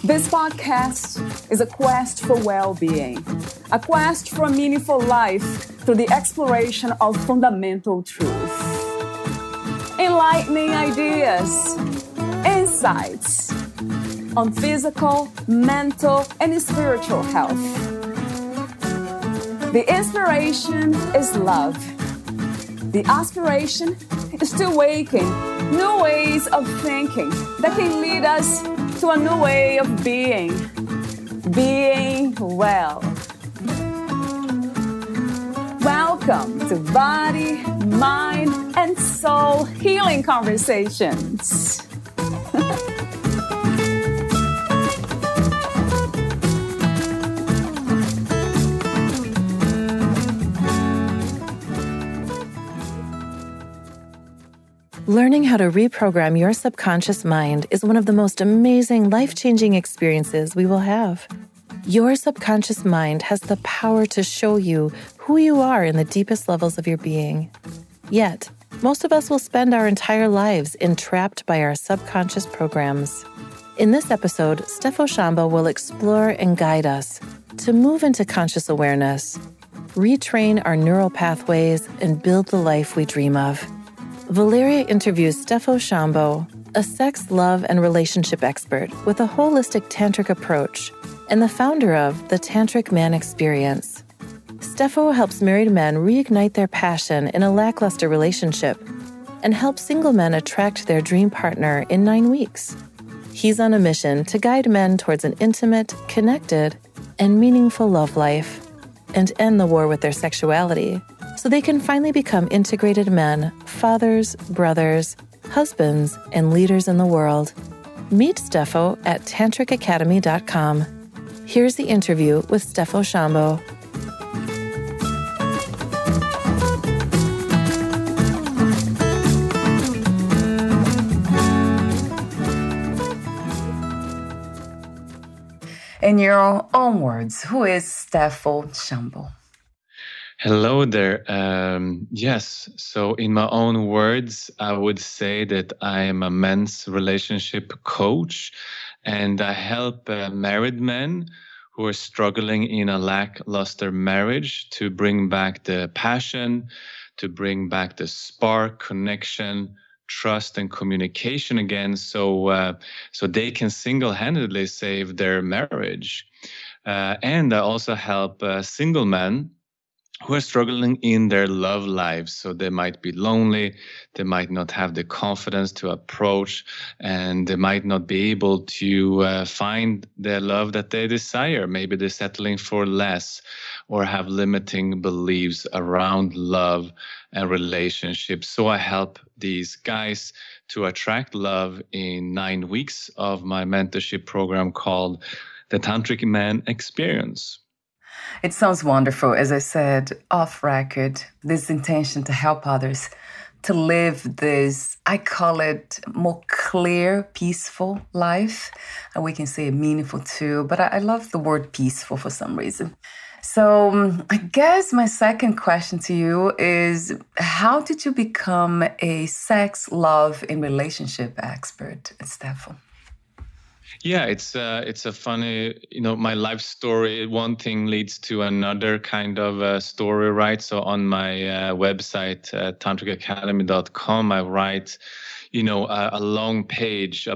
This podcast is a quest for well-being, a quest for a meaningful life through the exploration of fundamental truth. Enlightening ideas, insights on physical, mental, and spiritual health. The inspiration is love. The aspiration is to awaken new ways of thinking that can lead us to a new way of being well. Welcome to Body, Mind, and Soul Healing Conversations. Learning how to reprogram your subconscious mind is one of the most amazing, life-changing experiences we will have. Your subconscious mind has the power to show you who you are in the deepest levels of your being. Yet, most of us will spend our entire lives entrapped by our subconscious programs. In this episode, Steffo Shambo will explore and guide us to move into conscious awareness, retrain our neural pathways, and build the life we dream of. Valeria interviews Steffo Shambo, a sex, love, and relationship expert with a holistic tantric approach and the founder of the Tantric Man Experience. Steffo helps married men reignite their passion in a lackluster relationship and helps single men attract their dream partner in 9 weeks. He's on a mission to guide men towards an intimate, connected, and meaningful love life and end the war with their sexuality, so they can finally become integrated men, fathers, brothers, husbands, and leaders in the world. Meet Steffo at tantricacademy.com. Here's the interview with Steffo Shambo. In your own words, who is Steffo Shambo? Hello there. Yes, so in my own words, I would say that I am a men's relationship coach, and I help married men who are struggling in a lackluster marriage to bring back the passion, to bring back the spark, connection, trust, and communication again, so they can single-handedly save their marriage. And I also help single men who are struggling in their love lives. So they might be lonely, they might not have the confidence to approach, and they might not be able to find the love that they desire. Maybe they're settling for less or have limiting beliefs around love and relationships. So I help these guys to attract love in 9 weeks of my mentorship program called the Tantric Man Experience. It sounds wonderful. As I said, off record, this intention to help others to live this, I call it more clear, peaceful life. And we can say meaningful too, but I love the word peaceful for some reason. So I guess my second question to you is, how did you become a sex, love, and relationship expert, Steffo? Yeah, it's a funny, my life story. One thing leads to another kind of story, right? So on my website, tantricacademy.com, I write, a long page,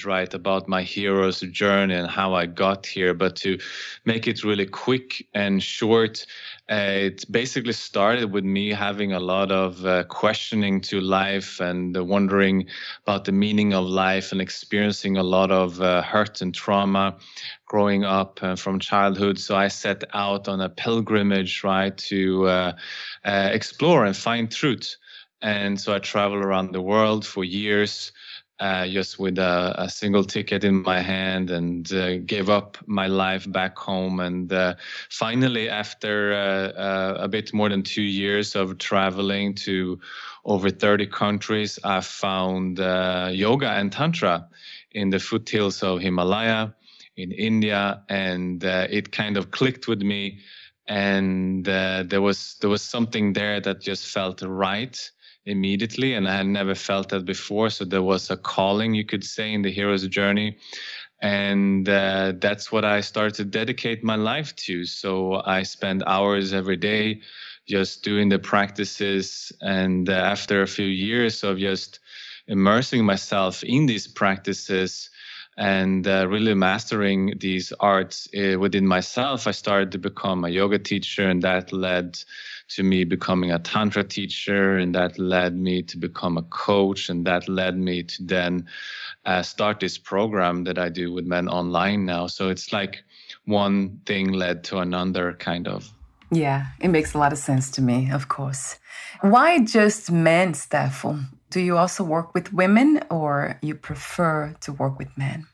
right, about my hero's journey and how I got here. But to make it really quick and short, it basically started with me having a lot of questioning to life and wondering about the meaning of life and experiencing a lot of hurt and trauma growing up from childhood. So I set out on a pilgrimage, right, to explore and find truth. And so I traveled around the world for years, just with a single ticket in my hand, and gave up my life back home. And finally, after a bit more than 2 years of traveling to over 30 countries, I found yoga and tantra in the foothills of Himalaya in India, and it kind of clicked with me. And there was something there that just felt right immediately, and I had never felt that before. So there was a calling, you could say, in the hero's journey. And that's what I started to dedicate my life to. So I spend hours every day just doing the practices. And after a few years of just immersing myself in these practices and really mastering these arts within myself, I started to become a yoga teacher, and that led to me becoming a tantra teacher, and that led me to become a coach, and that led me to then start this program that I do with men online now. So it's like one thing led to another, kind of. Yeah, it makes a lot of sense to me, of course. Why just men, Steffo? Do you also work with women, or you prefer to work with men?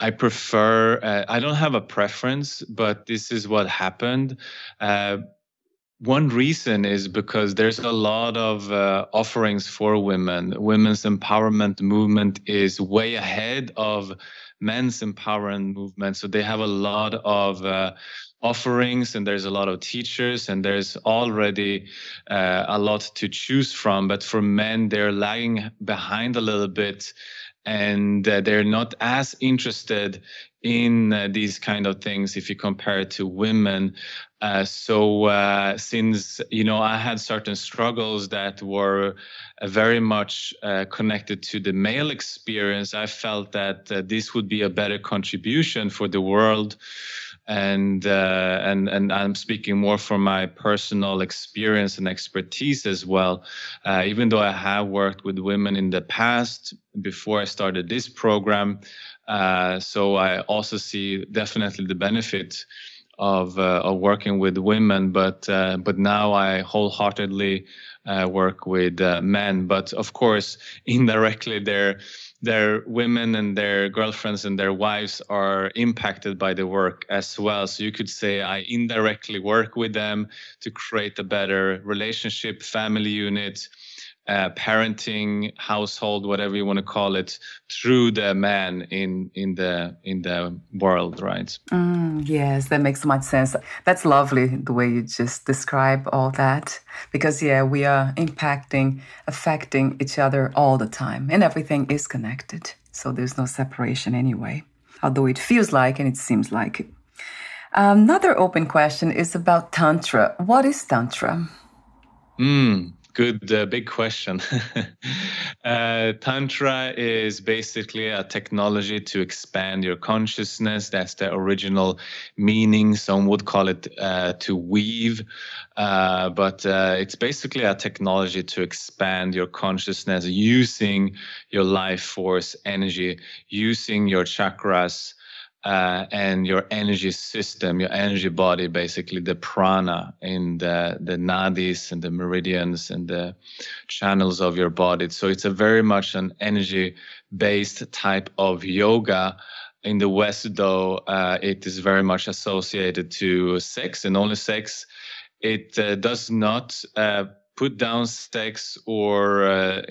I prefer, I don't have a preference, but this is what happened. One reason is because there's a lot of offerings for women. Women's empowerment movement is way ahead of men's empowerment movement. So they have a lot of offerings, and there's a lot of teachers, and there's already a lot to choose from. But for men, they're lagging behind a little bit, and they're not as interested in these kind of things if you compare it to women. So since, I had certain struggles that were very much connected to the male experience, I felt that this would be a better contribution for the world. And I'm speaking more from my personal experience and expertise as well. Even though I have worked with women in the past before I started this program, so I also see definitely the benefit of working with women, but now I wholeheartedly work with men. But of course, indirectly, their women and their girlfriends and their wives are impacted by the work as well. So you could say I indirectly work with them to create a better relationship, family unit, parenting, household, whatever you want to call it, through the man in the world, right? Yes, that makes so much sense. That's lovely, the way you just describe all that. Because, we are affecting each other all the time, and everything is connected. So there's no separation anyway, although it feels like and it seems like it. Another open question is about Tantra. What is Tantra? Good, big question. Tantra is basically a technology to expand your consciousness. That's the original meaning. Some would call it to weave, but it's basically a technology to expand your consciousness using your life force energy, using your chakras, and your energy system, your energy body, basically the prana in the nadis and the meridians and the channels of your body. So it's a very much an energy-based type of yoga. In the West, though, it is very much associated to sex and only sex. It does not put down sex or,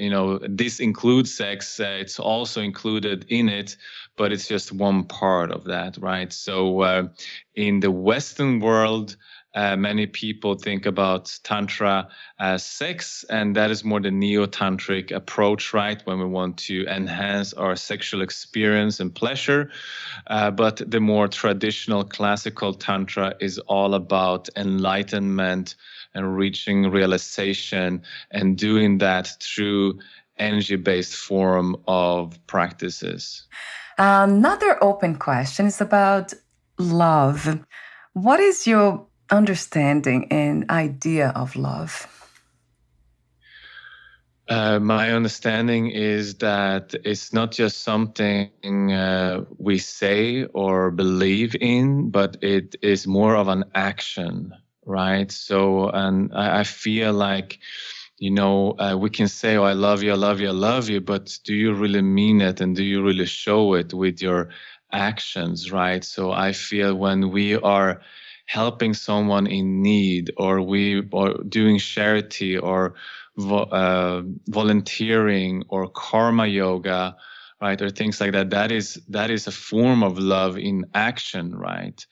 this includes sex. It's also included in it, but it's just one part of that, right? So in the Western world, many people think about Tantra as sex, and that is more the neo-tantric approach, right? When we want to enhance our sexual experience and pleasure. But the more traditional classical Tantra is all about enlightenment and reaching realization, and doing that through energy-based form of practices. Another open question is about love. What is your understanding and idea of love? My understanding is that it's not just something we say or believe in, but it is more of an action, right? So, and I feel like, we can say, oh, I love you, I love you, I love you, but do you really mean it? And do you really show it with your actions, right? So I feel when we are helping someone in need, or doing charity, or volunteering, or karma yoga, right, or things like that, that is a form of love in action, right?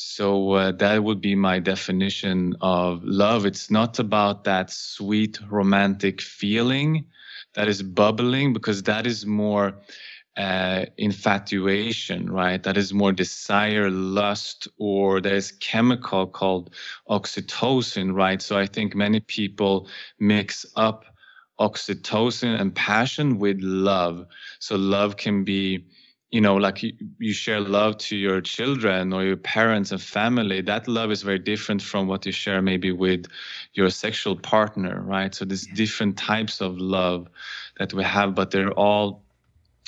So that would be my definition of love. It's not about that sweet romantic feeling that is bubbling, because that is more infatuation, right? That is more desire, lust, or there's chemical called oxytocin, right? So I think many people mix up oxytocin and passion with love. So love can be, like you share love to your children or your parents and family. That love is very different from what you share maybe with your sexual partner, right? So there's different types of love that we have, but they're all,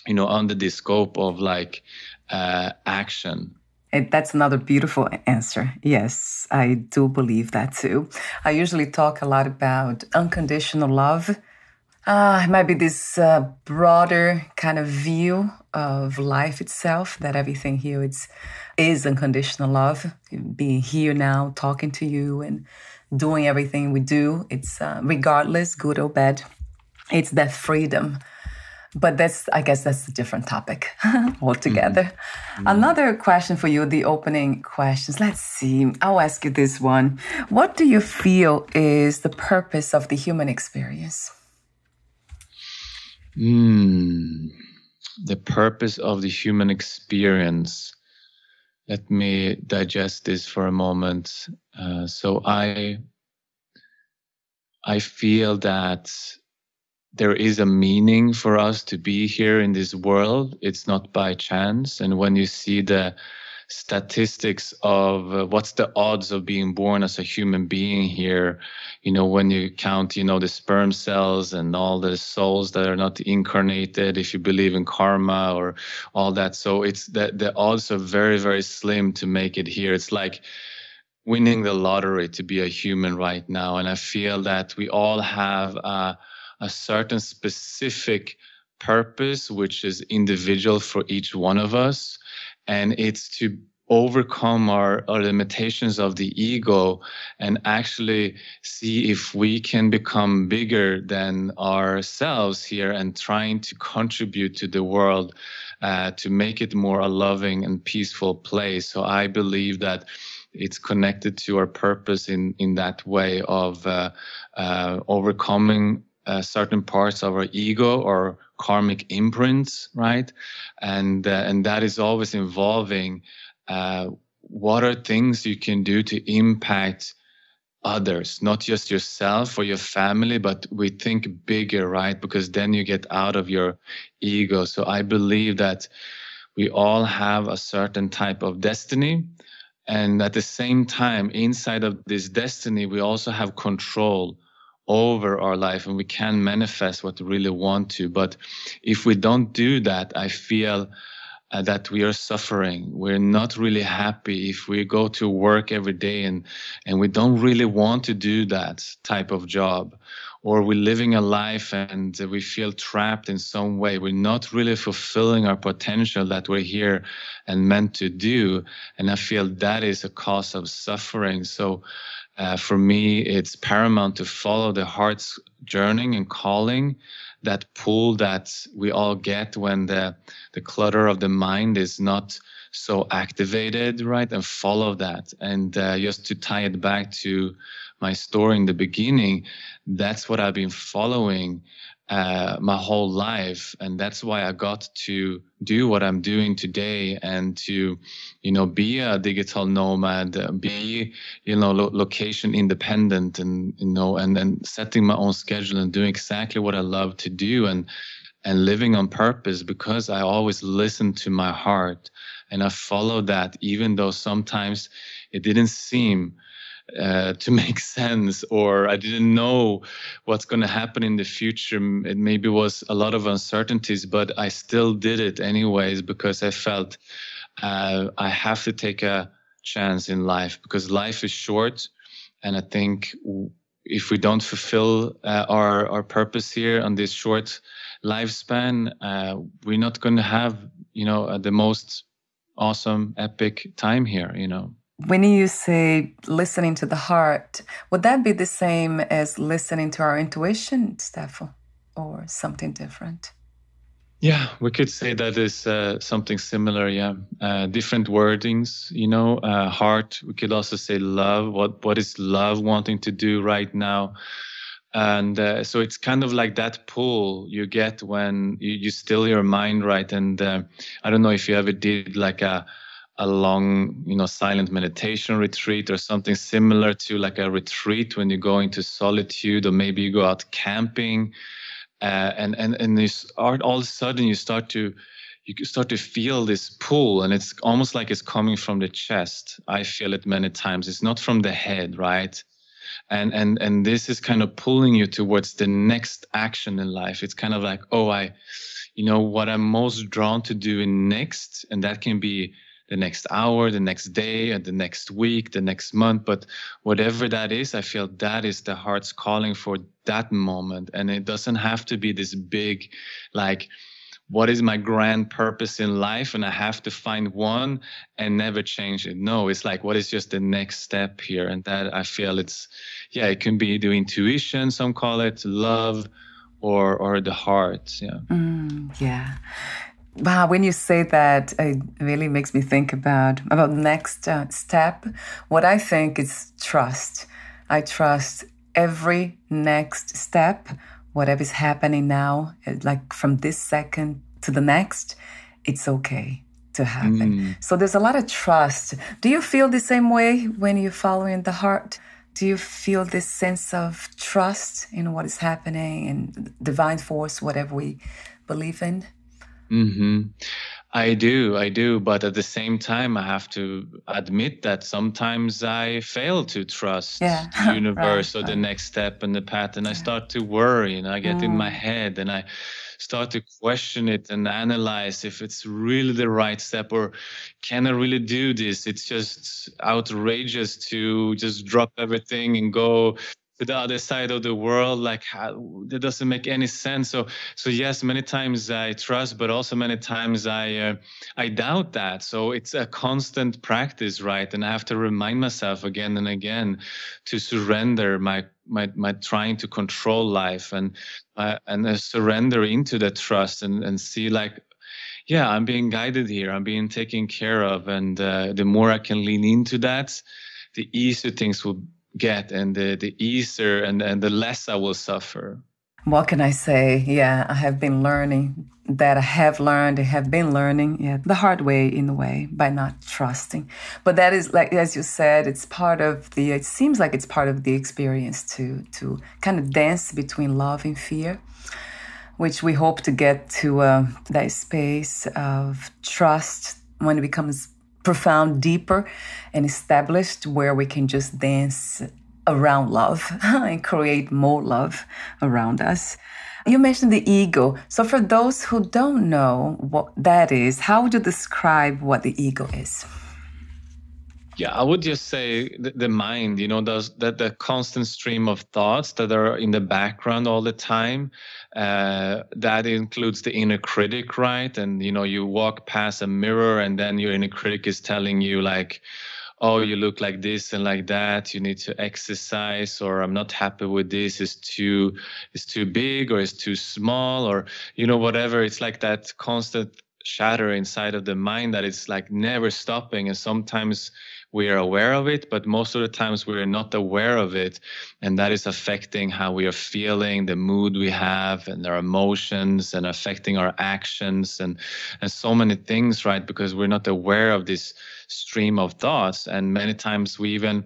under the scope of like action. That's another beautiful answer. Yes, I do believe that too. I usually talk a lot about unconditional love. It might be this broader kind of view of life itself, that everything here is unconditional love. Being here now, talking to you and doing everything we do, it's regardless, good or bad. It's that freedom. But I guess that's a different topic altogether. Mm-hmm. Another question for you, the opening questions. Let's see. I'll ask you this one. What do you feel is the purpose of the human experience? The purpose of the human experience. Let me digest this for a moment. So I feel that there is a meaning for us to be here in this world. It's not by chance. And when you see the statistics of what's the odds of being born as a human being here, when you count, the sperm cells and all the souls that are not incarnated, if you believe in karma or all that. So it's the odds are very, very slim to make it here. It's like winning the lottery to be a human right now. And I feel that we all have a certain specific purpose, which is individual for each one of us. And it's to overcome our limitations of the ego and actually see if we can become bigger than ourselves here and trying to contribute to the world to make it more a loving and peaceful place. So I believe that it's connected to our purpose in that way of overcoming certain parts of our ego or karmic imprints, right? And that is always involving what are things you can do to impact others, not just yourself or your family, but we think bigger, right? Because then you get out of your ego. So I believe that we all have a certain type of destiny. And at the same time, inside of this destiny, we also have control over our life and we can manifest what we really want to. But if we don't do that, I feel that we are suffering. We're not really happy if we go to work every day and we don't really want to do that type of job, or we're living a life and we feel trapped in some way. We're not really fulfilling our potential that we're here and meant to do. And I feel that is a cause of suffering. So for me, it's paramount to follow the heart's journey and calling, that pull that we all get when the clutter of the mind is not so activated, right? And follow that. And just to tie it back to my story in the beginning, that's what I've been following my whole life. And that's why I got to do what I'm doing today and to, be a digital nomad, be, location independent and, and setting my own schedule and doing exactly what I love to do and living on purpose, because I always listen to my heart and I follow that, even though sometimes it didn't seem to make sense, or I didn't know what's going to happen in the future. It maybe was a lot of uncertainties, but I still did it anyways, because I felt I have to take a chance in life, because life is short. And I think if we don't fulfill our purpose here on this short lifespan, we're not going to have, the most awesome, epic time here, When you say listening to the heart, would that be the same as listening to our intuition, Steffo, or something different? Yeah, we could say that is something similar, yeah. Different wordings, heart. We could also say love. What is love wanting to do right now? And so it's kind of like that pull you get when you still your mind, right? And I don't know if you ever did like a long, silent meditation retreat or something similar to like a retreat when you go into solitude, or maybe you go out camping, and you start, all of a sudden you start to feel this pull, and it's almost like it's coming from the chest. I feel it many times. It's not from the head, right? And this is kind of pulling you towards the next action in life. It's kind of like, what I'm most drawn to do in next, and that can be the next hour, the next day, and the next week, the next month. But whatever that is, I feel that is the heart's calling for that moment. And it doesn't have to be this big, like, what is my grand purpose in life? And I have to find one and never change it. No, it's like, what is just the next step here? And that, I feel it can be the intuition, some call it love, or the heart. Yeah. Yeah. Wow, when you say that, it really makes me think about next step. What I think is trust. I trust every next step, whatever is happening now, like from this second to the next, it's okay to happen. So there's a lot of trust. Do you feel the same way when you're following the heart? Do you feel this sense of trust in what is happening and divine force, whatever we believe in? Mm-hmm. I do. But at the same time, I have to admit that sometimes I fail to trust the universe or the next step in the path. And I start to worry, I get in my head and I start to question it and analyze if it's really the right step, or can I really do this? It's just outrageous to just drop everything and go to the other side of the world. Like, that doesn't make any sense. So yes, many times I trust, but also many times I doubt that. So it's a constant practice, right? And I have to remind myself again and again to surrender my trying to control life and surrender into the trust and see like, yeah, I'm being guided here. I'm being taken care of. And the more I can lean into that, the easier things will get, and the easier and the less I will suffer. What can I say? Yeah, I have been learning that. I have been learning the hard way, in a way, by not trusting. But that is, like, as you said, it seems like it's part of the experience to kind of dance between love and fear, which we hope to get to that space of trust when it becomes profound, deeper, and established, where we can just dance around love and create more love around us. You mentioned the ego. So for those who don't know what that is, how would you describe what the ego is? Yeah, I would just say the mind, the constant stream of thoughts that are in the background all the time. That includes the inner critic, right? And, you walk past a mirror and then your inner critic is telling you like, oh, you look like this and like that. You need to exercise, or I'm not happy with this. It's too big, or it's too small, or, whatever. It's like that constant chatter inside of the mind that is like never stopping. And sometimes we are aware of it, but most of the times we're not aware of it. And that is affecting how we are feeling, the mood we have, and our emotions, and affecting our actions and so many things, right? Because we're not aware of this stream of thoughts. And many times we even,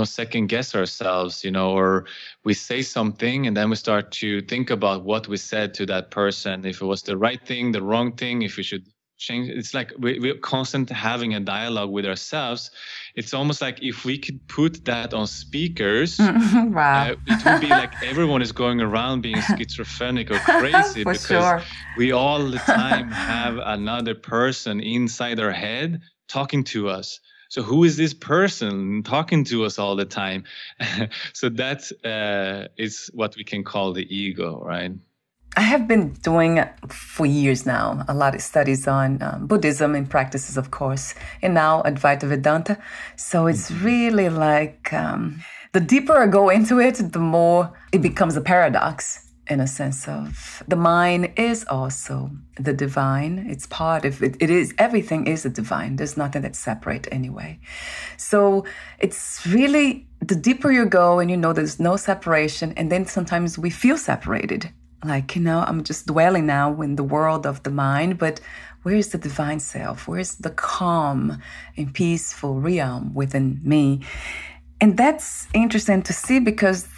second guess ourselves, or we say something and then we start to think about what we said to that person, if it was the right thing, the wrong thing, if we should change. It's like we're constantly having a dialogue with ourselves. It's almost like if we could put that on speakers, wow. It would be like everyone is going around being schizophrenic or crazy because we all the time have another person inside our head talking to us. So who is this person talking to us all the time? So that is what we can call the ego, right? I have been doing for years now a lot of studies on Buddhism and practices, of course, and now Advaita Vedanta. So it's really like the deeper I go into it, the more it becomes a paradox, in a sense of the mind is also the divine. It's part of it. It is, everything is a divine. There's nothing that's separate anyway. So it's really the deeper you go and there's no separation, and then sometimes we feel separated. Like, I'm just dwelling now in the world of the mind, but where's the divine self? Where's the calm and peaceful realm within me? And that's interesting to see because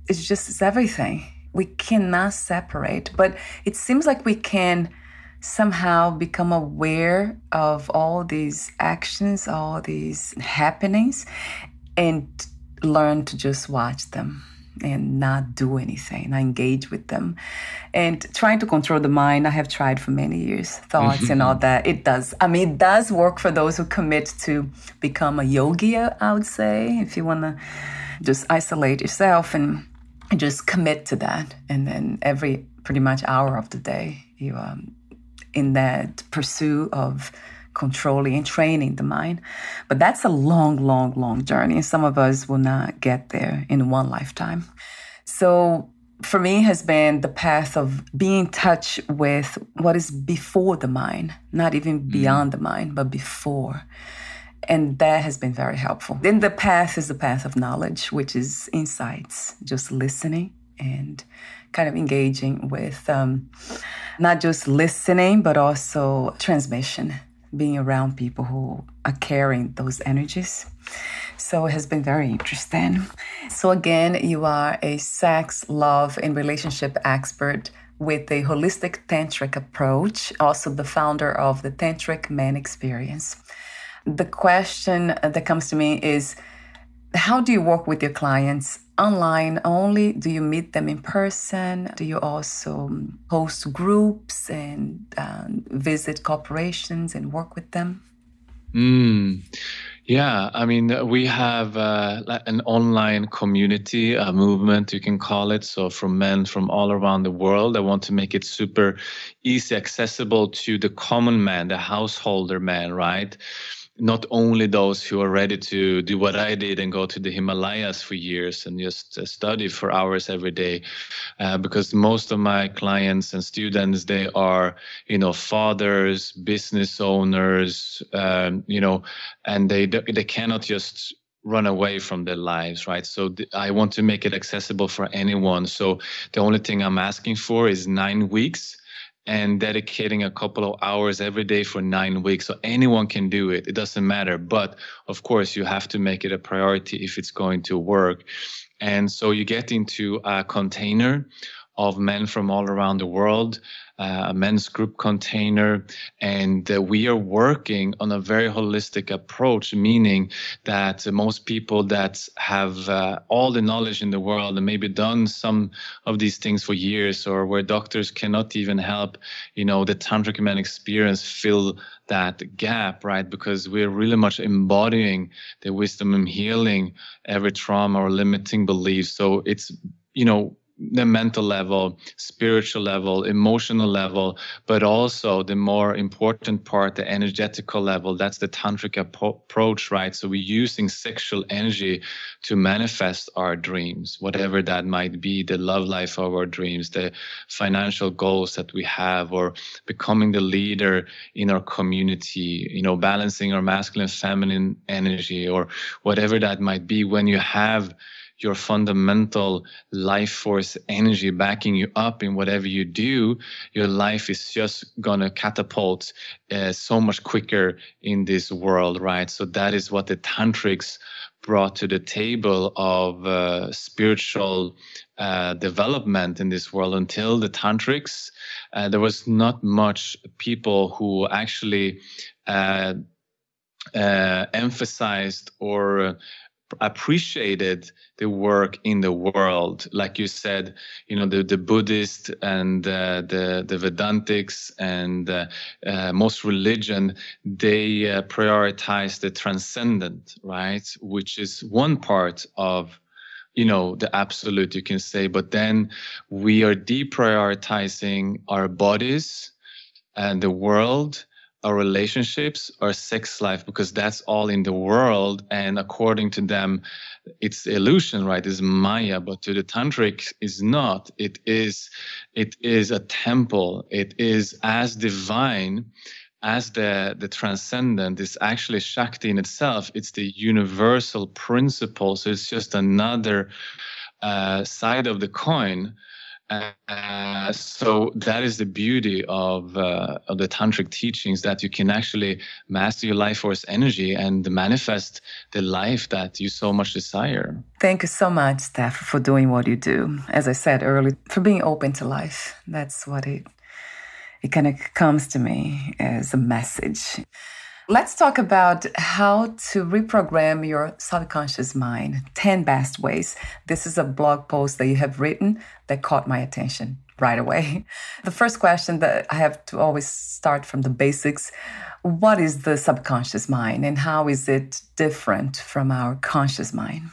it's everything. We cannot separate, but it seems like we can somehow become aware of all these actions, all these happenings, and learn to just watch them and not do anything, not engage with them. And trying to control the mind, I have tried for many years, thoughts and all that. It does. It does work for those who commit to become a yogi, I would say, if you want to just isolate yourself and just commit to that. And then every pretty much hour of the day, you are in that pursuit of controlling and training the mind. But that's a long, long, long journey. And some of us will not get there in one lifetime. So for me, has been the path of being in touch with what is before the mind, not even beyond the mind, but before. And that has been very helpful. Then the path is the path of knowledge, which is insights, just listening and kind of engaging with not just listening, but also transmission, being around people who are carrying those energies. So it has been very interesting. So again, you are a sex, love, and relationship expert with a holistic tantric approach, also the founder of the Tantric Man Experience. The question that comes to me is, how do you work with your clients? Online only? Do you meet them in person? Do you also host groups and visit corporations and work with them? Yeah, we have an online community, a movement, you can call it. So from men from all around the world, I want to make it super easy, accessible to the common man, the householder man, right? Not only those who are ready to do what I did and go to the Himalayas for years and just study for hours every day, because most of my clients and students, they are, fathers, business owners, and they cannot just run away from their lives, right? So I want to make it accessible for anyone. So the only thing I'm asking for is 9 weeks. And dedicating a couple of hours every day for 9 weeks. So anyone can do it. It doesn't matter. But of course, you have to make it a priority if it's going to work. And so you get into a container of men from all around the world, a men's group container. And we are working on a very holistic approach, meaning that most people that have all the knowledge in the world and maybe done some of these things for years, or where doctors cannot even help, the Tantric Man Experience fill that gap, right? Because we're really much embodying the wisdom and healing every trauma or limiting beliefs. So it's, the mental level, spiritual level, emotional level, but also the more important part, the energetical level. That's the tantric approach, right? So we're using sexual energy to manifest our dreams, whatever that might be, the love life of our dreams, the financial goals that we have, or becoming the leader in our community, balancing our masculine, feminine energy, or whatever that might be. When you have your fundamental life force energy backing you up in whatever you do, your life is just going to catapult so much quicker in this world, right? So that is what the tantrics brought to the table of spiritual development in this world. Until the tantrics, there was not much people who actually emphasized or appreciated the work in the world. Like you said, the Buddhist and the Vedantics and most religion, they prioritize the transcendent, right? Which is one part of the absolute, you can say. But then we are deprioritizing our bodies and the world, our relationships, our sex life, because that's all in the world. And according to them, it's illusion, right? It's Maya. But to the tantric, is not. It is a temple. It is as divine as the transcendent is actually Shakti in itself. It's the universal principle. So it's just another side of the coin. So that is the beauty of the tantric teachings, that you can actually master your life force energy and manifest the life that you so much desire. Thank you so much, Steph, for doing what you do. As I said earlier, for being open to life. That's what it kind of comes to me as a message. Let's talk about how to reprogram your subconscious mind. 10 best ways. This is a blog post that you have written that caught my attention right away. The first question that I have to always start from the basics. What is the subconscious mind and how is it different from our conscious mind?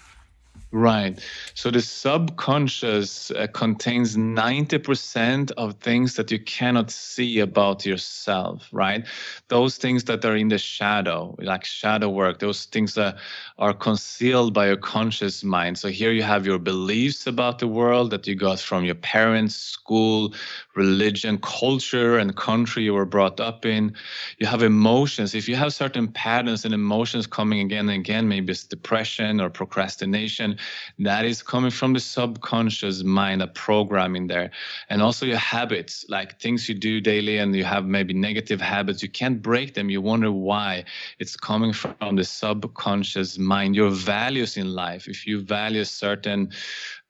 Right. So the subconscious contains 90% of things that you cannot see about yourself, right? Those things that are in the shadow, like shadow work, those things that are concealed by your conscious mind. So here you have your beliefs about the world that you got from your parents, school, religion, culture, and country you were brought up in. You have emotions. If you have certain patterns and emotions coming again and again, maybe it's depression or procrastination, that is coming from the subconscious mind, a programming there. And also your habits, like things you do daily and you have maybe negative habits, you can't break them. You wonder why. It's coming from the subconscious mind. Your values in life, if you value certain,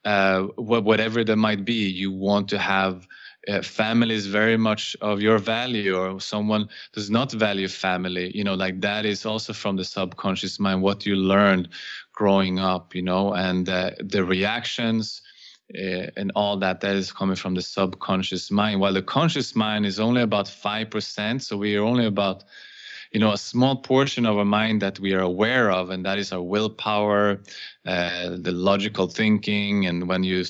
whatever that might be, you want to have family is very much of your value, or someone does not value family, like that is also from the subconscious mind, what you learned growing up, and the reactions and all that is coming from the subconscious mind, while the conscious mind is only about 5%. So we are only about a small portion of our mind that we are aware of, and that is our willpower, the logical thinking, and when you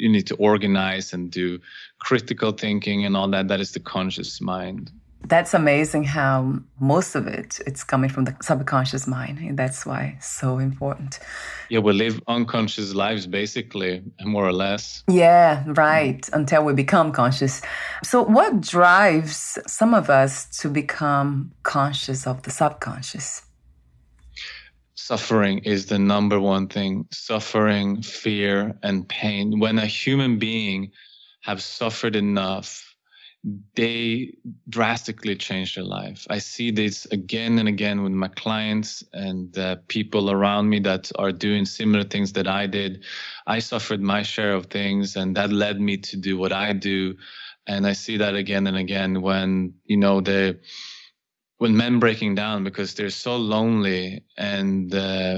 need to organize and do critical thinking and all that, that is the conscious mind. That's amazing how most of it's coming from the subconscious mind, and that's why it's so important. Yeah, we live unconscious lives, basically, more or less. Yeah, right, until we become conscious. So what drives some of us to become conscious of the subconscious? Suffering is the number one thing. Suffering, fear, and pain. When a human being have suffered enough, they drastically change their life. I see this again and again with my clients and people around me that are doing similar things that I did. I suffered my share of things, and that led me to do what I do. And I see that again and again when, when men breaking down because they're so lonely and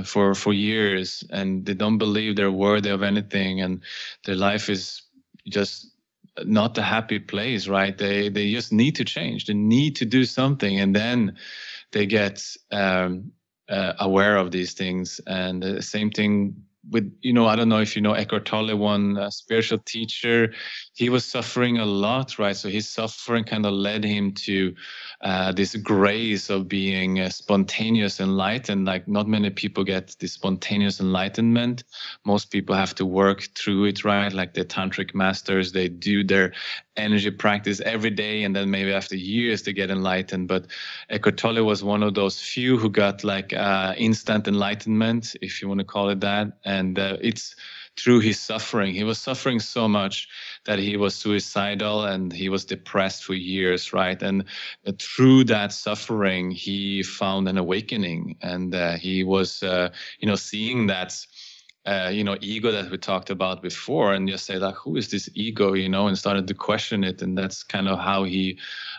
for years, and they don't believe they're worthy of anything, and their life is just not a happy place, right? They just need to change. They need to do something, and then they get aware of these things. And the same thing with, I don't know if you know Eckhart Tolle, one spiritual teacher. He was suffering a lot, right? So his suffering kind of led him to this grace of being spontaneous enlightened. Like not many people get this spontaneous enlightenment. Most people have to work through it, right? Like the tantric masters, they do their energy practice every day, and then maybe after years they get enlightened. But Eckhart Tolle was one of those few who got like instant enlightenment, if you want to call it that. And it's through his suffering. He was suffering so much that he was suicidal and he was depressed for years, right? And through that suffering, he found an awakening, and he was, seeing that, ego that we talked about before, and just say like, who is this ego, and started to question it. And that's kind of how he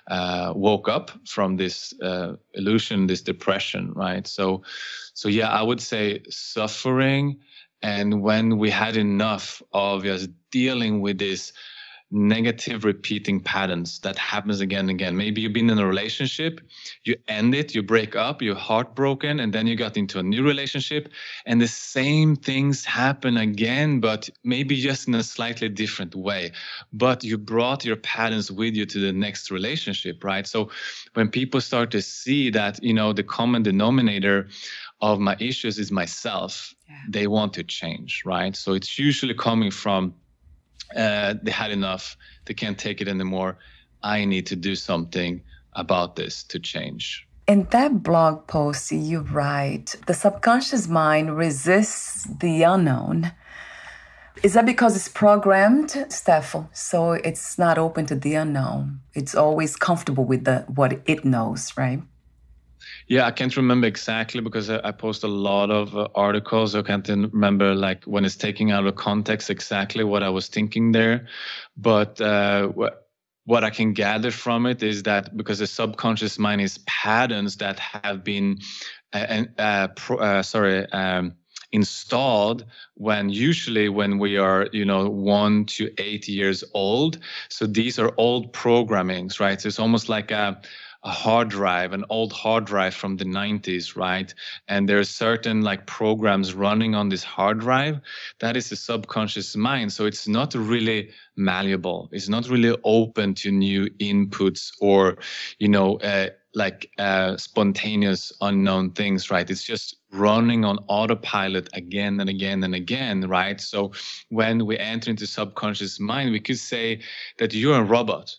woke up from this illusion, this depression, right? So yeah, I would say suffering. And when we had enough of just dealing with this negative repeating patterns that happens again and again. Maybe you've been in a relationship, you end it, you break up, you're heartbroken, and then you got into a new relationship, and the same things happen again, but maybe just in a slightly different way. But you brought your patterns with you to the next relationship, right? So when people start to see that, the common denominator of my issues is myself, they want to change, right? So it's usually coming from they had enough, they can't take it anymore, I need to do something, about this to change. In that blog post, you write, the subconscious mind resists the unknown. Is that because it's programmed, Steffo? So it's not open to the unknown. It's always comfortable with what it knows, right? Yeah, I can't remember exactly because I post a lot of articles. I can't remember like when it's taking out of context exactly what I was thinking there. But what I can gather from it is that because the subconscious mind is patterns that have been installed usually when we are 1 to 8 years old. So these are old programmings, right? So it's almost like a hard drive, an old hard drive from the 90s, right? And there's certain like programs running on this hard drive. That is the subconscious mind. So it's not really malleable. It's not really open to new inputs or, spontaneous unknown things, right? It's just running on autopilot again and again and again, right? So when we enter into subconscious mind, we could say that you're a robot.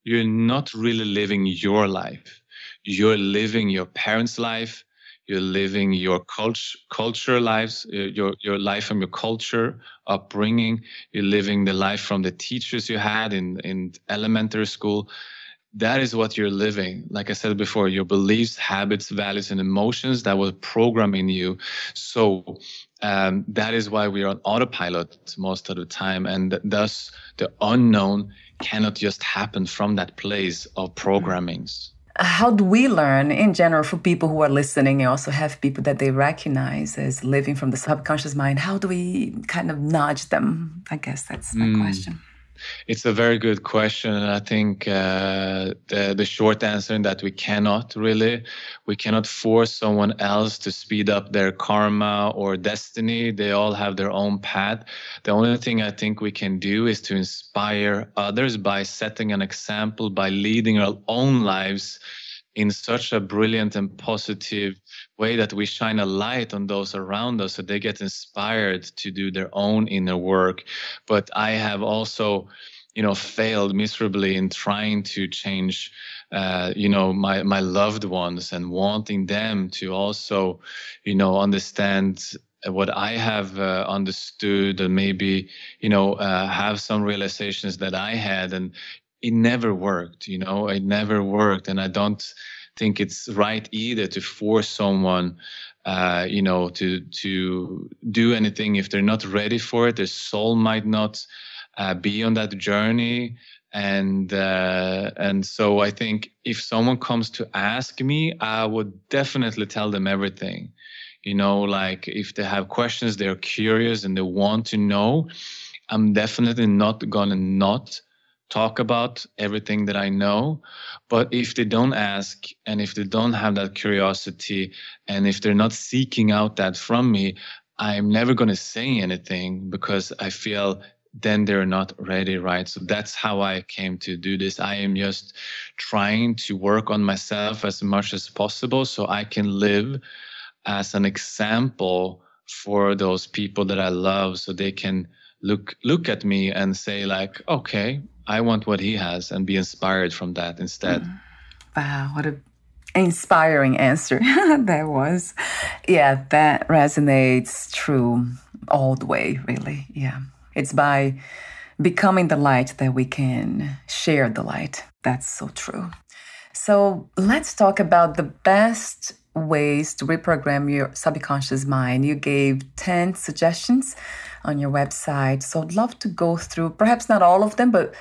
You're not really living your life. You're living your parents' life. You're living your culture lives, your life from your culture, upbringing. You're living the life from the teachers you had in elementary school. That is what you're living. Like I said before, your beliefs, habits, values, and emotions that were programming you. So that is why we are on autopilot most of the time. And thus the unknown cannot just happen from that place of programmings. How do we learn in general for people who are listening? You also have people that they recognize as living from the subconscious mind. How do we kind of nudge them? I guess that's my question. It's a very good question. And I think the short answer is that we cannot force someone else to speed up their karma or destiny. They all have their own path. The only thing I think we can do is to inspire others by setting an example, by leading our own lives in such a brilliant and positive way that we shine a light on those around us so they get inspired to do their own inner work. But I have also, failed miserably in trying to change, my loved ones and wanting them to also, understand what I have understood and maybe, have some realizations that I had. And it never worked, it never worked. And I don't think it's right either to force someone, to do anything if they're not ready for it. Their soul might not be on that journey. And so I think if someone comes to ask me, I would definitely tell them everything. Like if they have questions, they're curious and they want to know, I'm definitely not gonna not talk about everything that I know. But if they don't ask and if they don't have that curiosity and if they're not seeking out that from me, I'm never going to say anything because I feel then they're not ready, right? So that's how I came to do this. I am just trying to work on myself as much as possible so I can live as an example for those people that I love so they can look at me and say like, okay, I want what he has and be inspired from that instead. Wow, what an inspiring answer that was. Yeah, that resonates true all the way, really. Yeah, it's by becoming the light that we can share the light. That's so true. So let's talk about the best ways to reprogram your subconscious mind. You gave 10 suggestions on your website. So I'd love to go through, perhaps not all of them, but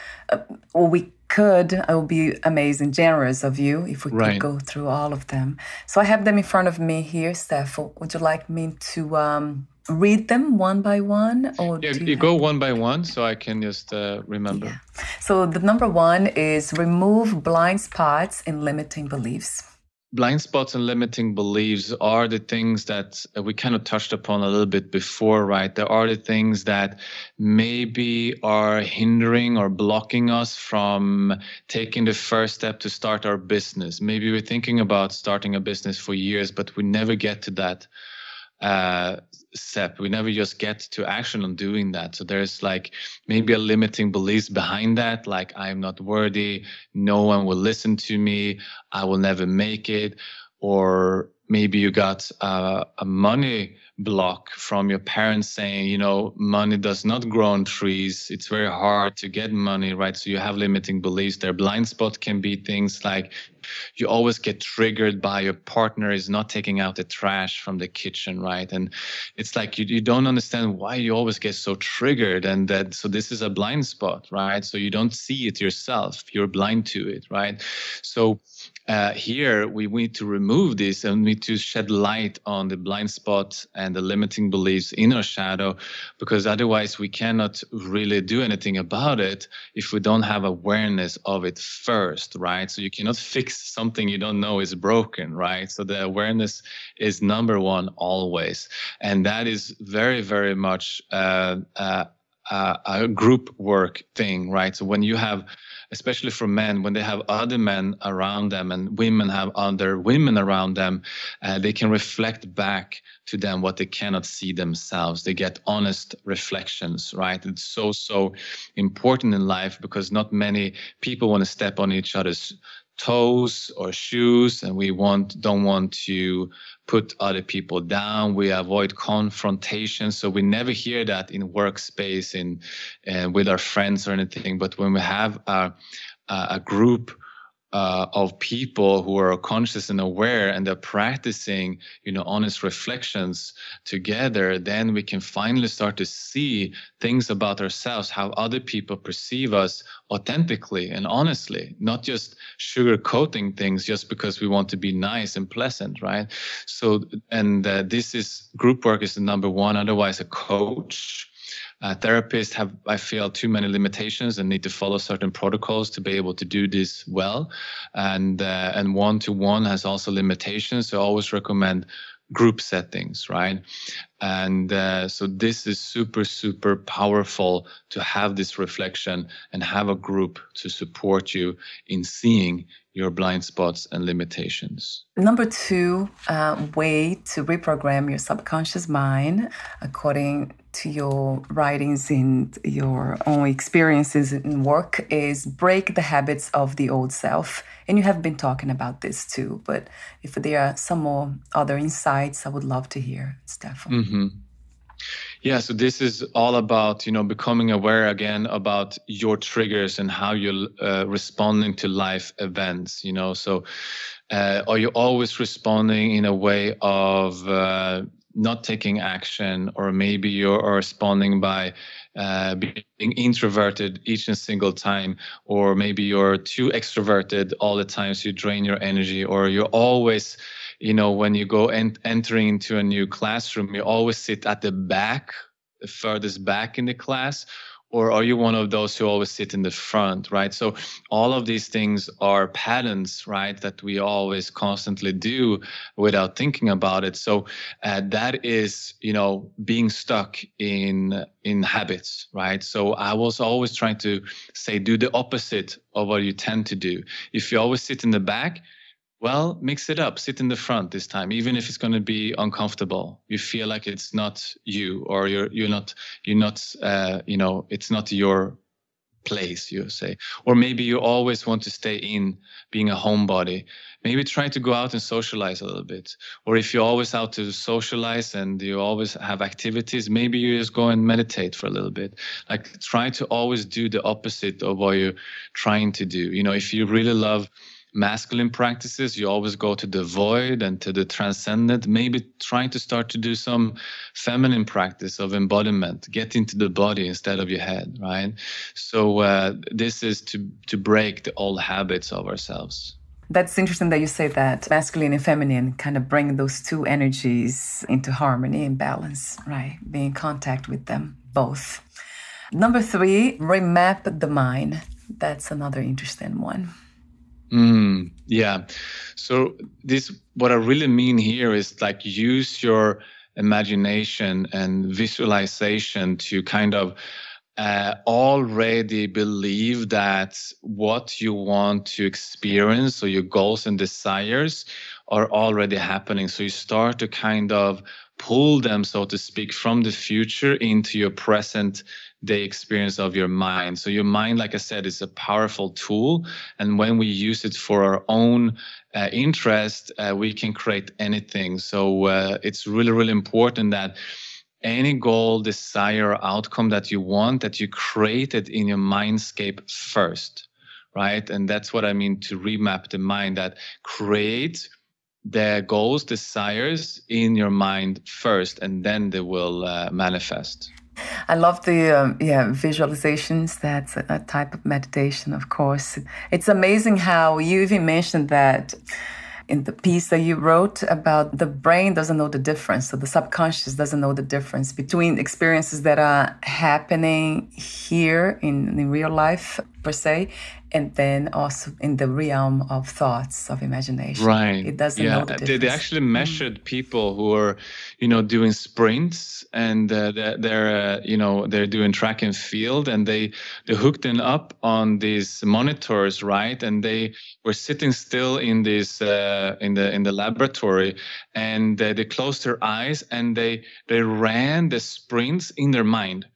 we could. It would be amazing, generous of you if we could go through all of them. So I have them in front of me here, Steffo. Would you like me to read them one by one? Or you go one by one so I can just remember. Yeah. So the number 1 is remove blind spots and limiting beliefs. Blind spots and limiting beliefs are the things that we kind of touched upon a little bit before, right? There are the things that maybe are hindering or blocking us from taking the first step to start our business. Maybe we're thinking about starting a business for years, but we never get to that step. We never just get to action on doing that. So there's like maybe a limiting beliefs behind that, like I'm not worthy, no one will listen to me, I will never make it. Or maybe you got a money block from your parents saying, you know, money does not grow on trees. It's very hard to get money, right? So you have limiting beliefs. Their blind spot can be things like you always get triggered by your partner is not taking out the trash from the kitchen, right? And it's like you don't understand why you always get so triggered. And that, so this is a blind spot, right? So you don't see it yourself. You're blind to it, right? So here we need to remove this and we need to shed light on the blind spot and the limiting beliefs in our shadow, because otherwise we cannot really do anything about it if we don't have awareness of it first, right? So you cannot fix something you don't know is broken, right? So the awareness is number one always. And that is very, very much a group work thing, right? So when you have, especially for men, when they have other men around them and women have other women around them, they can reflect back to them what they cannot see themselves. They get honest reflections, right? It's so important in life, because not many people want to step on each other's toes or shoes, and we don't want to put other people down. We avoid confrontation, so we never hear that in workspace, with our friends or anything. But when we have a group of people who are conscious and aware, and they're practicing, honest reflections together, then we can finally start to see things about ourselves, how other people perceive us authentically and honestly, not just sugarcoating things just because we want to be nice and pleasant, right? So, and this is group work is the number one. Otherwise, a coach. Therapists have, I feel, too many limitations and need to follow certain protocols to be able to do this well. And one-to-one has also limitations. So I always recommend group settings, right? And so this is super, super powerful to have this reflection and have a group to support you in seeing your blind spots and limitations. Number two way to reprogram your subconscious mind, according to your writings and your own experiences in work, is break the habits of the old self. And you have been talking about this too, but if there are some more other insights, I would love to hear, Steffo. Mm-hmm. Yeah, so this is all about, becoming aware again about your triggers and how you're responding to life events, So are you always responding in a way of not taking action, or maybe you're responding by being introverted each and single time, or maybe you're too extroverted all the time, so you drain your energy, or you're always, when you go entering into a new classroom, you always sit at the back, the furthest back in the class, or are you one of those who always sit in the front, right? So all of these things are patterns, right, that we always constantly do without thinking about it. So that is, being stuck in habits, right? So I was always trying to say, do the opposite of what you tend to do. If you always sit in the back, well, mix it up. Sit in the front this time, even if it's going to be uncomfortable. You feel like it's not you, or you're not. It's not your place, you say. Or maybe you always want to stay in, being a homebody. Maybe try to go out and socialize a little bit. Or if you're always out to socialize and you always have activities, maybe you just go and meditate for a little bit. Like, try to always do the opposite of what you're trying to do. If you really love masculine practices, you always go to the void and to the transcendent. Maybe trying to start to do some feminine practice of embodiment, get into the body instead of your head, right? So this is to break the old habits of ourselves. That's interesting that you say that masculine and feminine kind of bring those two energies into harmony and balance, right? Be in contact with them both. Number three, remap the mind. That's another interesting one. Yeah. So what I really mean here is like use your imagination and visualization to kind of already believe that what you want to experience, or your goals and desires, are already happening. So you start to kind of pull them, so to speak, from the future into your present day experience of your mind. So your mind, like I said, is a powerful tool. And when we use it for our own interest, we can create anything. So it's really, really important that any goal, desire, or outcome that you want, that you create it in your mindscape first, right? And that's what I mean to remap the mind, that create the goals, desires in your mind first, and then they will manifest. I love the visualizations. That's a type of meditation, of course. It's amazing how you even mentioned that in the piece that you wrote about the brain doesn't know the difference. So the subconscious doesn't know the difference between experiences that are happening here in real life, per se, and then also in the realm of thoughts, of imagination. Right. It doesn't know the difference. They actually measured people who are, doing sprints, and they're doing track and field, and they hooked them up on these monitors, right? And they were sitting still in this in the laboratory, and they closed their eyes, and they ran the sprints in their mind.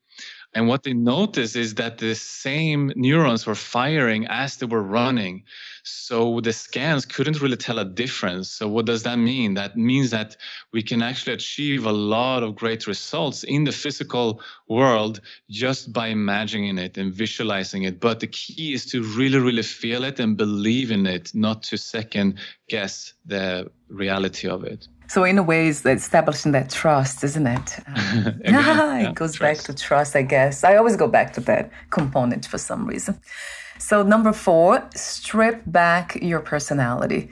And what they noticed is that the same neurons were firing as they were running. So the scans couldn't really tell a difference. So what does that mean? That means that we can actually achieve a lot of great results in the physical world just by imagining it and visualizing it. But the key is to really, really feel it and believe in it, not to second guess the reality of it. So in a way, it's establishing that trust, isn't it? It goes trust. Back to trust, I guess. I always go back to that component for some reason. So number 4, strip back your personality.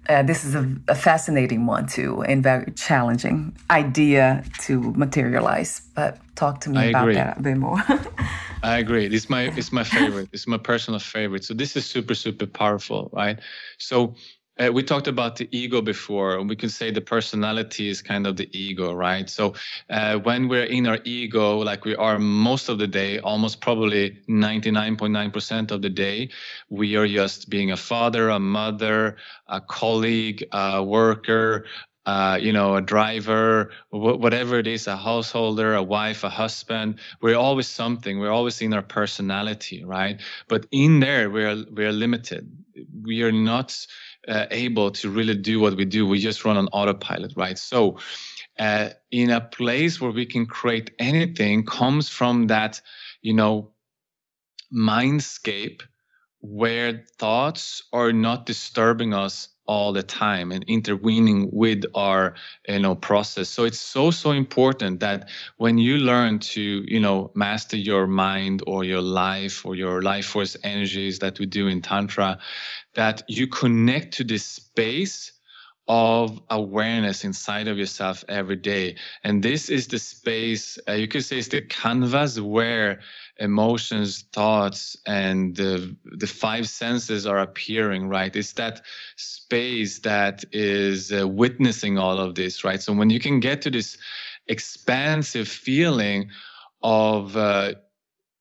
This is a fascinating one too, and very challenging idea to materialize. But talk to me about that a bit more. I agree. It's my favorite. It's my personal favorite. So this is super, super powerful, right? So we talked about the ego before, and we can say the personality is kind of the ego, right? So when we're in our ego, like we are most of the day, almost probably 99.9% of the day, we are just being a father, a mother, a colleague, a worker, a driver, whatever it is, a householder, a wife, a husband. We're always something. We're always in our personality, right? But in there, we are limited. We are not able to really do what we do. We just run on autopilot, right? So in a place where we can create anything comes from that, mindscape where thoughts are not disturbing us all the time and intervening with our process. So it's so important that when you learn to master your mind or your life or your life force energies that we do in Tantra, that you connect to this space of awareness inside of yourself every day. And this is the space, you could say it's the canvas where emotions, thoughts, and the 5 senses are appearing, right? It's that space that is witnessing all of this, right? So when you can get to this expansive feeling of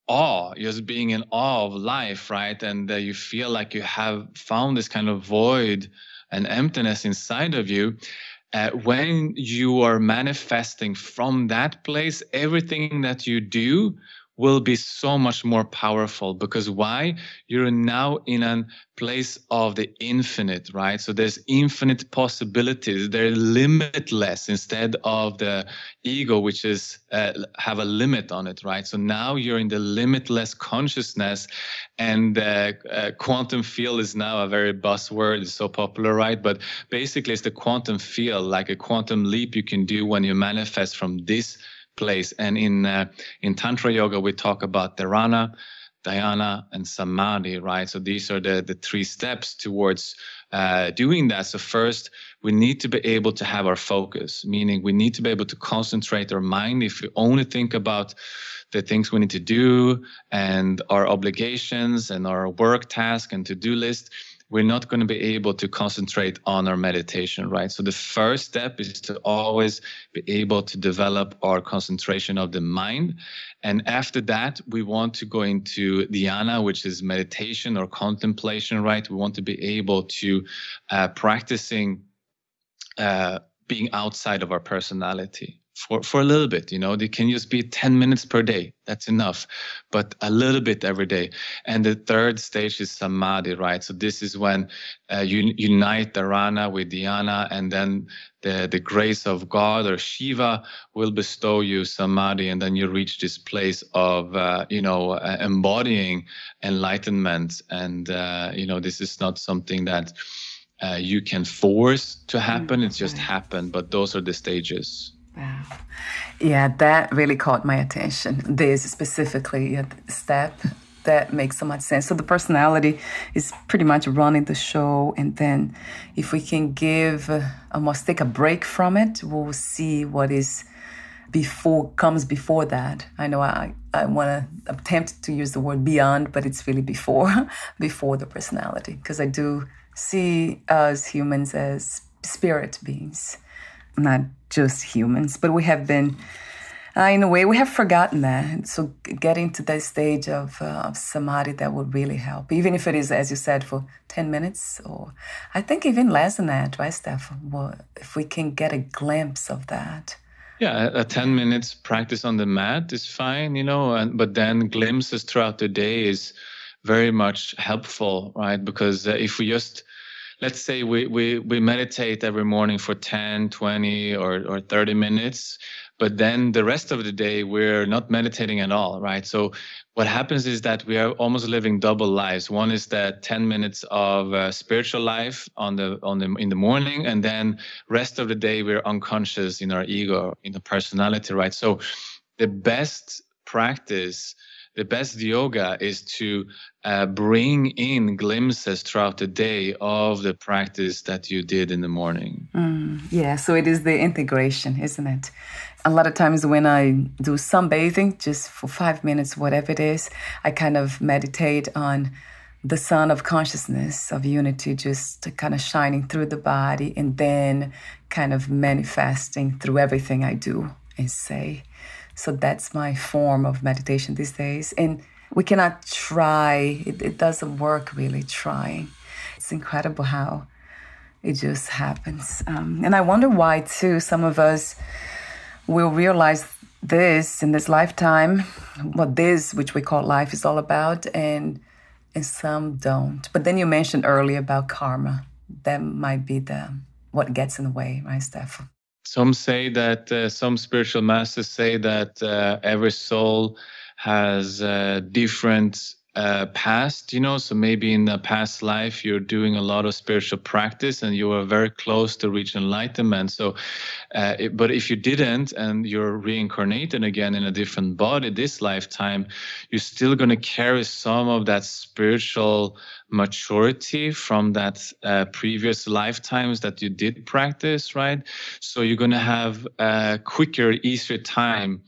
awe, just being in awe of life, right? And you feel like you have found this kind of void and emptiness inside of you. When you are manifesting from that place, everything that you do will be so much more powerful. Because why? You're now in a place of the infinite, right? So there's infinite possibilities. They're limitless instead of the ego, which is have a limit on it, right? So now you're in the limitless consciousness, and quantum field is now a very buzzword. It's so popular, right? But basically it's the quantum field, like a quantum leap you can do when you manifest from this place. And in Tantra Yoga, we talk about dharana, dhyana, and samadhi, right? So these are the 3 steps towards doing that. So first, we need to be able to have our focus, meaning we need to be able to concentrate our mind. If we only think about the things we need to do and our obligations and our work task and to-do list, we're not going to be able to concentrate on our meditation, right? So the first step is to always be able to develop our concentration of the mind. And after that, we want to go into dhyana, which is meditation or contemplation, right? We want to be able to practicing being outside of our personality for a little bit. They can just be 10 minutes per day. That's enough, but a little bit every day. And the third stage is samadhi, right? So this is when you unite the rana with dhyana, and then the grace of God or Shiva will bestow you samadhi, and then you reach this place of embodying enlightenment. And this is not something that you can force to happen. It's just happened. But those are the stages. Wow. Yeah, that really caught my attention. This specifically step, that makes so much sense. So the personality is pretty much running the show. And then if we can almost take a break from it, we'll see what is comes before that. I know I want to attempt to use the word beyond, but it's really before the personality. Because I do see us humans as spirit beings, not just humans, but we have been, in a way, we have forgotten that. So getting to that stage of samadhi, that would really help, even if it is, as you said, for 10 minutes, or I think even less than that, right, Steffo? Well, if we can get a glimpse of that. Yeah, a 10 minutes practice on the mat is fine, but then glimpses throughout the day is very much helpful, right? Because if we just, let's say we meditate every morning for 10, 20 or 30 minutes, but then the rest of the day we're not meditating at all, right? So what happens is that we are almost living double lives. One is that 10 minutes of spiritual life in the morning, and then rest of the day we're unconscious in our ego, in the personality, right? So the best practice, the best yoga is to bring in glimpses throughout the day of the practice that you did in the morning. Yeah, so it is the integration, isn't it? A lot of times when I do sunbathing, just for 5 minutes, whatever it is, I kind of meditate on the sun of consciousness, of unity, just kind of shining through the body and then kind of manifesting through everything I do and say. So that's my form of meditation these days. And we cannot try. It doesn't work really trying. It's incredible how it just happens. And I wonder why, too, some of us will realize this in this lifetime, what this, which we call life, is all about, and some don't. But then you mentioned earlier about karma. That might be what gets in the way, right, Steffo? Some say that, some spiritual masters say that every soul has different past, so maybe in the past life you're doing a lot of spiritual practice and you were very close to reach enlightenment. So, but if you didn't and you're reincarnated again in a different body this lifetime, you're still going to carry some of that spiritual maturity from that previous lifetimes that you did practice, right? So you're going to have a quicker, easier time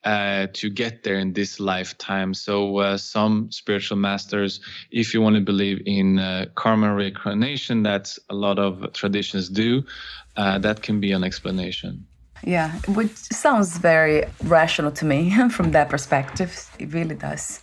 to get there in this lifetime. So some spiritual masters, if you want to believe in karma reincarnation, that a lot of traditions do, that can be an explanation. Yeah, which sounds very rational to me from that perspective. It really does.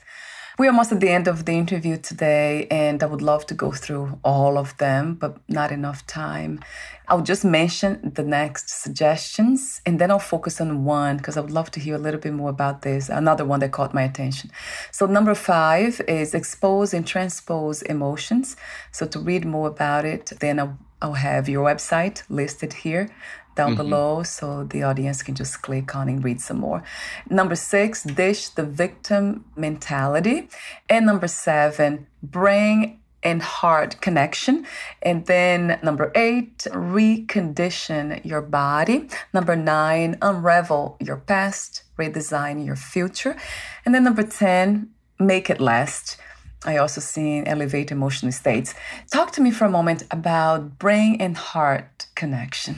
We're almost at the end of the interview today, and I would love to go through all of them, but not enough time. I'll just mention the next suggestions, and then I'll focus on one, because I would love to hear a little bit more about this, another one that caught my attention. So number 5 is expose and transpose emotions. So to read more about it, then I'll have your website listed here down below, so the audience can just click on and read some more. Number 6, dish the victim mentality. And number 7, brain and heart connection. And then number 8, recondition your body. Number 9, unravel your past, redesign your future. And then number 10, make it last. I also see elevate emotional states. Talk to me for a moment about brain and heart connection.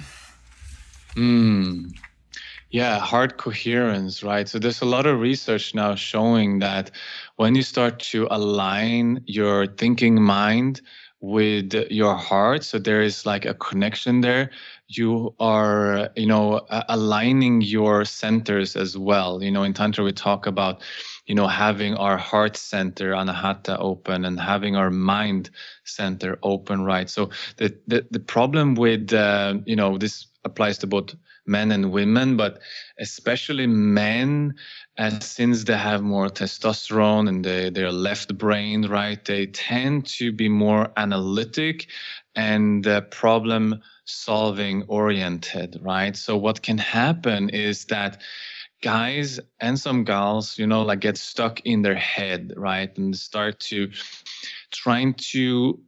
Yeah, heart coherence, right? So there's a lot of research now showing that when you start to align your thinking mind with your heart, so there is like a connection there, you are, aligning your centers as well. In Tantra, we talk about, having our heart center, anahata, open, and having our mind center open, right? So the problem with, this applies to both men and women, but especially men, since they have more testosterone and they're left-brained, right? They tend to be more analytic and problem-solving oriented, right? So what can happen is that guys and some gals, like get stuck in their head, right? And start to trying to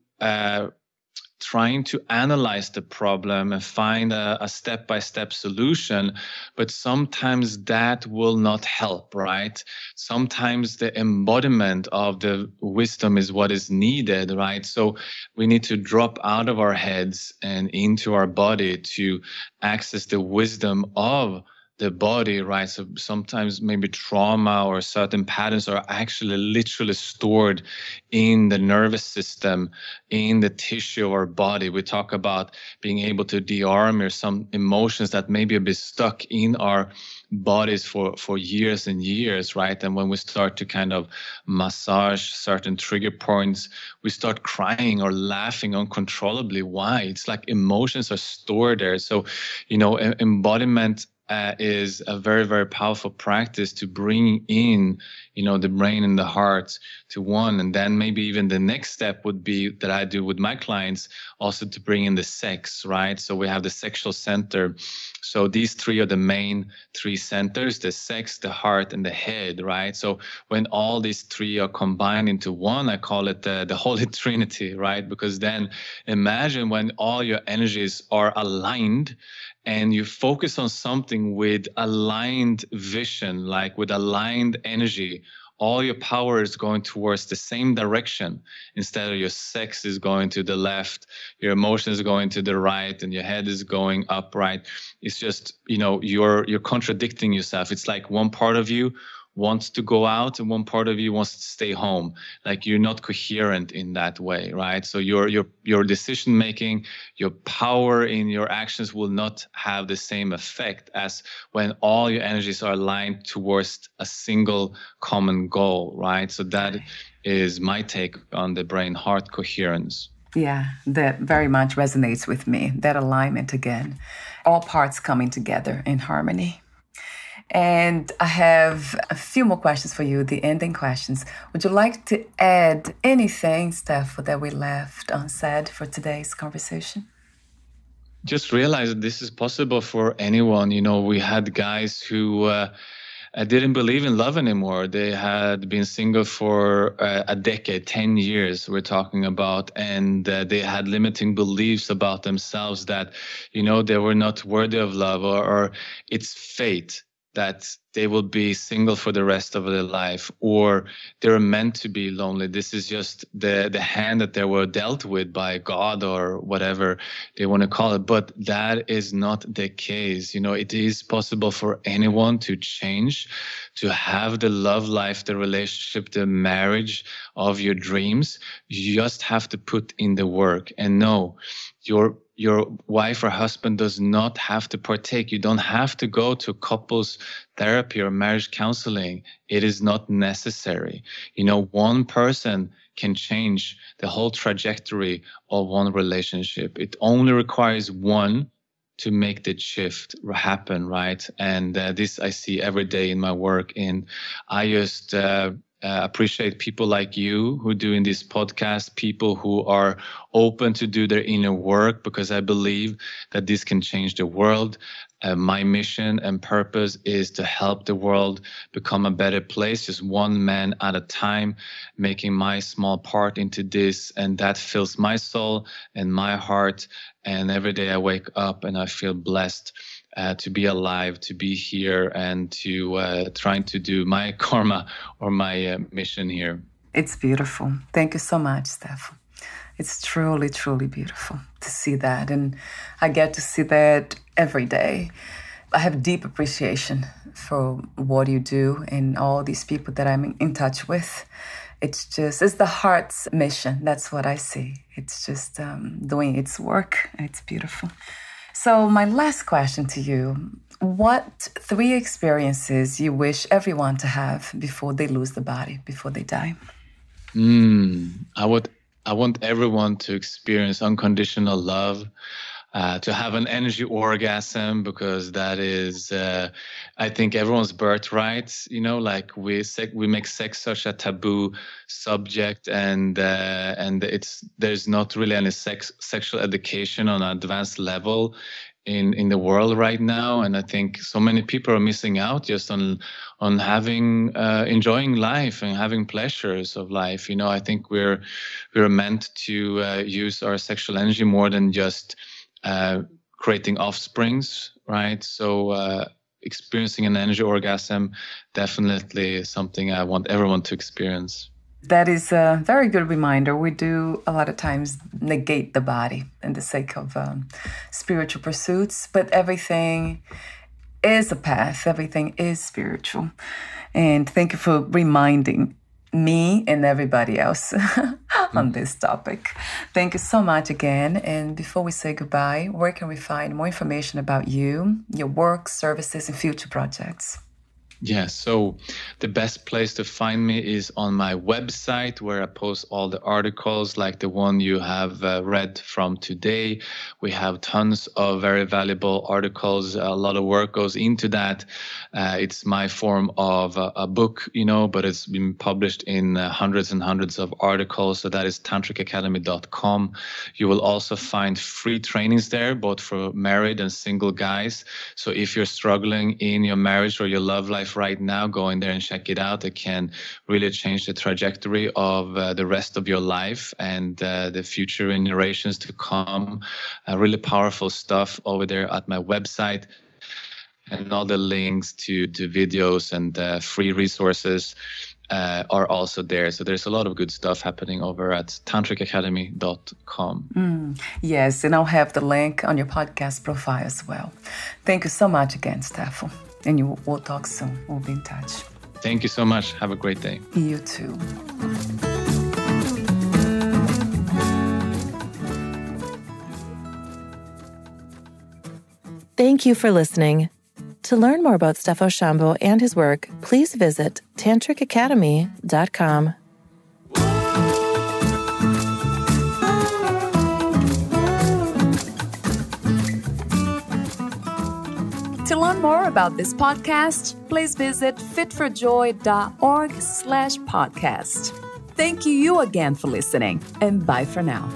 analyze the problem and find a step-by-step solution. But sometimes that will not help, right? Sometimes the embodiment of the wisdom is what is needed, right? So we need to drop out of our heads and into our body to access the wisdom of the body, right? So sometimes maybe trauma or certain patterns are actually literally stored in the nervous system, in the tissue of our body. We talk about being able to de-armor some emotions that maybe have been stuck in our bodies for years and years, right? And when we start to kind of massage certain trigger points, we start crying or laughing uncontrollably. Why? It's like emotions are stored there. So, embodiment is a very, very powerful practice to bring in, the brain and the heart to one. And then maybe even the next step would be that I do with my clients also to bring in the sex, right? So we have the sexual center. So these three are the main three centers, the sex, the heart, and the head, right? So when all these three are combined into one, I call it the Holy Trinity, right? Because then imagine when all your energies are aligned and you focus on something with aligned vision, like with aligned energy, all your power is going towards the same direction. Instead of your sex is going to the left, your emotions going to the right, and your head is going upright. It's just, you're contradicting yourself. It's like one part of you wants to go out and one part of you wants to stay home. Like you're not coherent in that way, right? So your decision making, your power in your actions will not have the same effect as when all your energies are aligned towards a single common goal, right? So that is my take on the brain-heart coherence. Yeah, that very much resonates with me, that alignment again, all parts coming together in harmony. And I have a few more questions for you, the ending questions. Would you like to add anything, Steffo, that we left unsaid for today's conversation? Just realize that this is possible for anyone. We had guys who didn't believe in love anymore. They had been single for a decade, 10 years we're talking about, and they had limiting beliefs about themselves that, they were not worthy of love or it's fate that they will be single for the rest of their life, or they're meant to be lonely. This is just the hand that they were dealt with by God or whatever they want to call it. But that is not the case. It is possible for anyone to change, to have the love life, the relationship, the marriage of your dreams. You just have to put in the work. And no, your wife or husband does not have to partake. You don't have to go to couples therapy or marriage counseling. It is not necessary. One person can change the whole trajectory of one relationship. It only requires one to make the shift happen, right? And this I see every day in my work. And I just appreciate people like you who are doing this podcast, people who are open to do their inner work, because I believe that this can change the world. My mission and purpose is to help the world become a better place, just one man at a time, making my small part into this. And that fills my soul and my heart. And every day I wake up and I feel blessed to be alive, to be here, and to trying to do my karma or my mission here. It's beautiful. Thank you so much, Steffo. It's truly, truly beautiful to see that. And I get to see that every day. I have deep appreciation for what you do and all these people that I'm in touch with. It's the heart's mission. That's what I see. It's just doing its work. It's beautiful. So my last question to you, what 3 experiences you wish everyone to have before they lose the body, before they die? I want everyone to experience unconditional love. to have an energy orgasm, because that is, I think, everyone's birthright. You know, like we make sex such a taboo subject, and there's not really any sexual education on an advanced level in the world right now, and I think so many people are missing out just on having enjoying life and having pleasures of life. You know, I think we're meant to use our sexual energy more than just creating offsprings, right? So experiencing an energy orgasm definitely is something I want everyone to experience. That is a very good reminder. We do a lot of times negate the body in the sake of spiritual pursuits, but everything is a path. Everything is spiritual. And thank you for reminding me and everybody else on this topic. Thank you so much again. And before we say goodbye, where can we find more information about you, your work, services, and future projects? Yeah, so the best place to find me is on my website, where I post all the articles like the one you have read from today. We have tons of very valuable articles. A lot of work goes into that. It's my form of a book, you know, but it's been published in hundreds and hundreds of articles. So that is tantricacademy.com. You will also find free trainings there, both for married and single guys. So if you're struggling in your marriage or your love life right now, go in there and check it out. It can really change the trajectory of the rest of your life and the future generations to come. Really powerful stuff over there at my website, and all the links to videos and free resources are also there. So there's a lot of good stuff happening over at tantricacademy.com. Yes, and I'll have the link on your podcast profile as well. Thank you so much again, Steffo. And we'll talk soon. We'll be in touch. Thank you so much. Have a great day. You too. Thank you for listening. To learn more about Steffo Shambo and his work, please visit tantricacademy.com. To learn more about this podcast, please visit fitforjoy.org/podcast. Thank you again for listening, and bye for now.